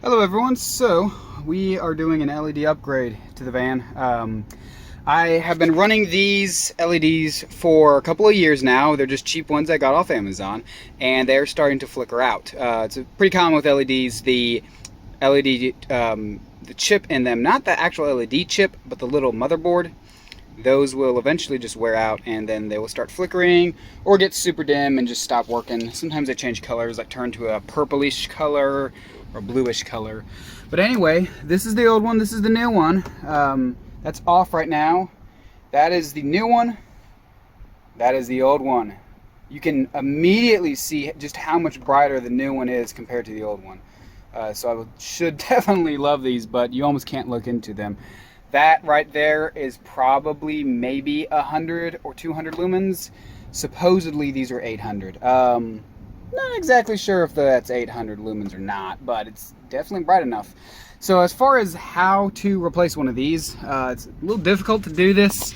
Hello everyone, so we are doing an LED upgrade to the van. I have been running these LEDs for a couple of years now. They're just cheap ones I got off Amazon, and they're starting to flicker out. It's pretty common with LEDs, the LED, the chip in them, not the actual LED chip, but the little motherboard. Those will eventually just wear out, and then they will start flickering or get super dim and just stop working. Sometimes they change colors, like turn to a purplish color or bluish color. But anyway, this is the old one, this is the new one. That's off right now. That is the new one. That is the old one. You can immediately see just how much brighter the new one is compared to the old one. So I should definitely love these, but you almost can't look into them. That right there is probably maybe 100 or 200 lumens. Supposedly these are 800. Not exactly sure if that's 800 lumens or not, but it's definitely bright enough. So as far as how to replace one of these, it's a little difficult to do this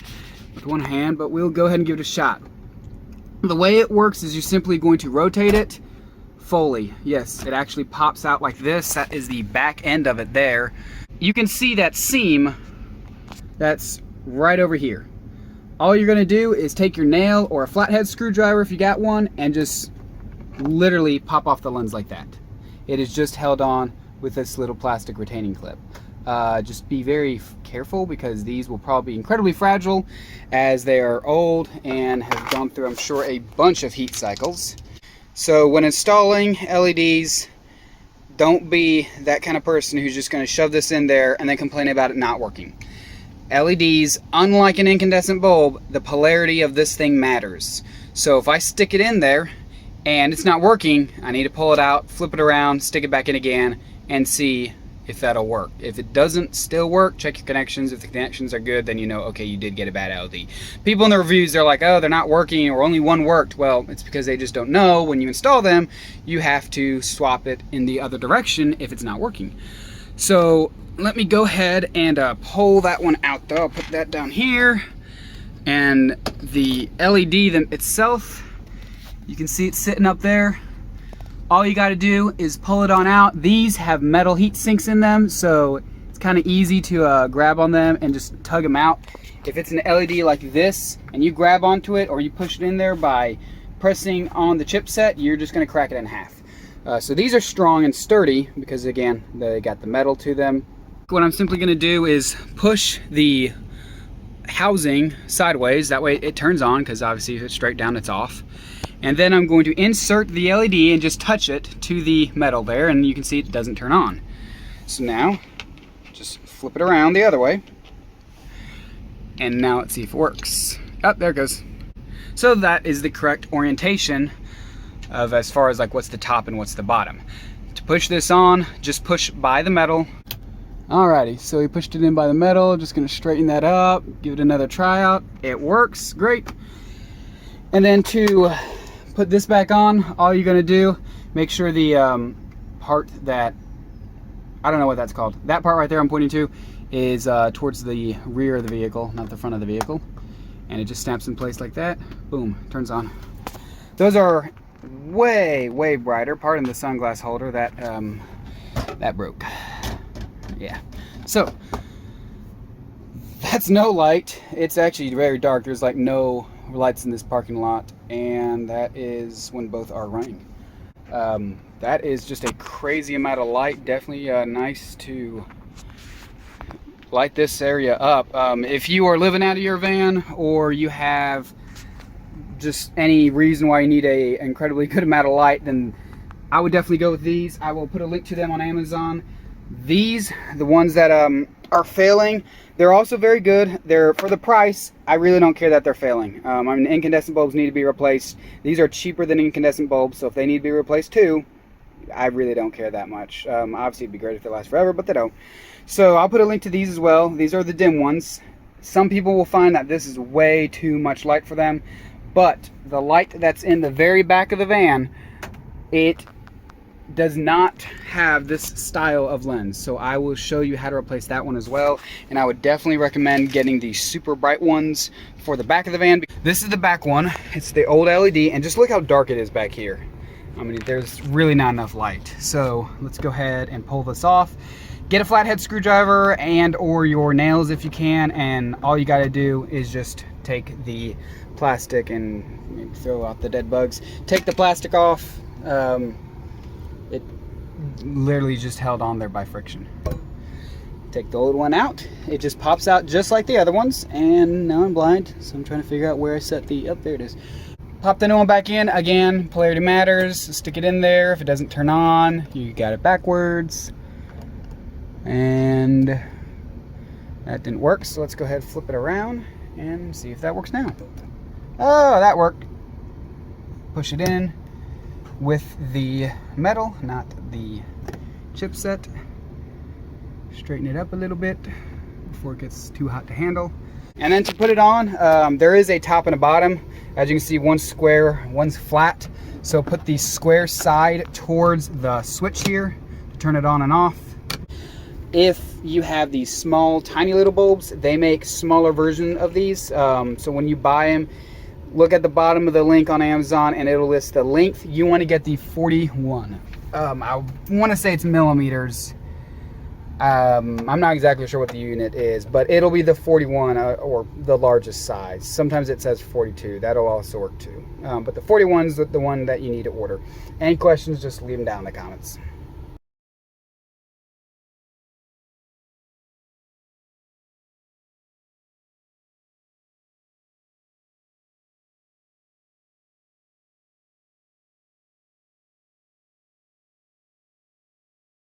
with one hand, but we'll go ahead and give it a shot. The way it works is you're simply going to rotate it fully. Yes, it actually pops out like this. That is the back end of it there. You can see that seam that's right over here. All you're going to do is take your nail or a flathead screwdriver if you got one and just literally pop off the lens like that. It is just held on with this little plastic retaining clip. Just be very careful because these will probably be incredibly fragile as they are old and have gone through, I'm sure, a bunch of heat cycles. So when installing LEDs, don't be that kind of person who's just going to shove this in there and then complain about it not working. LEDs, unlike an incandescent bulb, the polarity of this thing matters. So if I stick it in there and it's not working, I need to pull it out, flip it around, stick it back in again, and see if that'll work. If it doesn't still work, check your connections. If the connections are good, then you know, okay, you did get a bad LED. People in the reviews, they're like, oh, they're not working, or only one worked. Well, it's because they just don't know when you install them, you have to swap it in the other direction if it's not working. So let me go ahead and pull that one out though. I'll put that down here. And the LED itself, you can see it sitting up there. All you got to do is pull it on out. These have metal heat sinks in them, so it's kind of easy to grab on them and just tug them out. If it's an LED like this and you grab onto it or you push it in there by pressing on the chipset, you're just going to crack it in half. So these are strong and sturdy because, again, they got the metal to them. What I'm simply going to do is push the housing sideways. That way it turns on, because obviously if it's straight down, it's off. And then I'm going to insert the LED and just touch it to the metal there, and you can see it doesn't turn on. So now, just flip it around the other way. And now let's see if it works. Oh, there it goes. So that is the correct orientation of as far as like what's the top and what's the bottom. To push this on, just push by the metal. Alrighty, so we pushed it in by the metal. Just gonna straighten that up, give it another try out. It works, great. And then to put this back on, all you're gonna do, make sure the part that, I don't know what that's called. That part right there I'm pointing to is towards the rear of the vehicle, not the front of the vehicle. And it just snaps in place like that. Boom, turns on. Those are way, way brighter. Pardon the sunglass holder, that broke. Yeah, so that's no light. It's actually very dark. There's like no lights in this parking lot, and that is when both are running. That is just a crazy amount of light. Definitely nice to light this area up. If you are living out of your van, or you have just any reason why you need a incredibly good amount of light, then I would definitely go with these. I will put a link to them on Amazon. These, the ones that are failing, they're also very good. They're, for the price, I really don't care that they're failing. I mean, incandescent bulbs need to be replaced. These are cheaper than incandescent bulbs, so if they need to be replaced too, I really don't care that much. Obviously it'd be great if they last forever, but they don't. So I'll put a link to these as well. These are the dim ones. Some people will find that this is way too much light for them, but the light that's in the very back of the van, it does not have this style of lens, so I will show you how to replace that one as well. And I would definitely recommend getting the super bright ones for the back of the van. This is the back one. It's the old LED, and just look how dark it is back here. I mean, there's really not enough light. So let's go ahead and pull this off. Get a flathead screwdriver and or your nails if you can, and all you got to do is just take the plastic and maybe throw out the dead bugs. Take the plastic off. It literally just held on there by friction. Take the old one out. It just pops out just like the other ones, and now I'm blind, so I'm trying to figure out where I set the, there it is. Pop the new one back in. Again, polarity matters. Stick it in there. If it doesn't turn on, you got it backwards. And that didn't work, so let's go ahead and flip it around and see if that works now. Oh, that worked. Push it in with the metal, not the chipset. Straighten it up a little bit before it gets too hot to handle. And then to put it on, there is a top and a bottom. As you can see, one's square, one's flat. So put the square side towards the switch here to turn it on and off. If you have these small, tiny little bulbs, they make smaller version of these. So when you buy them, look at the bottom of the link on Amazon and it'll list the length. You want to get the 41. I want to say it's millimeters. I'm not exactly sure what the unit is, but it'll be the 41 or the largest size. Sometimes it says 42. That'll also work too. But the 41 is the one that you need to order. Any questions, just leave them down in the comments.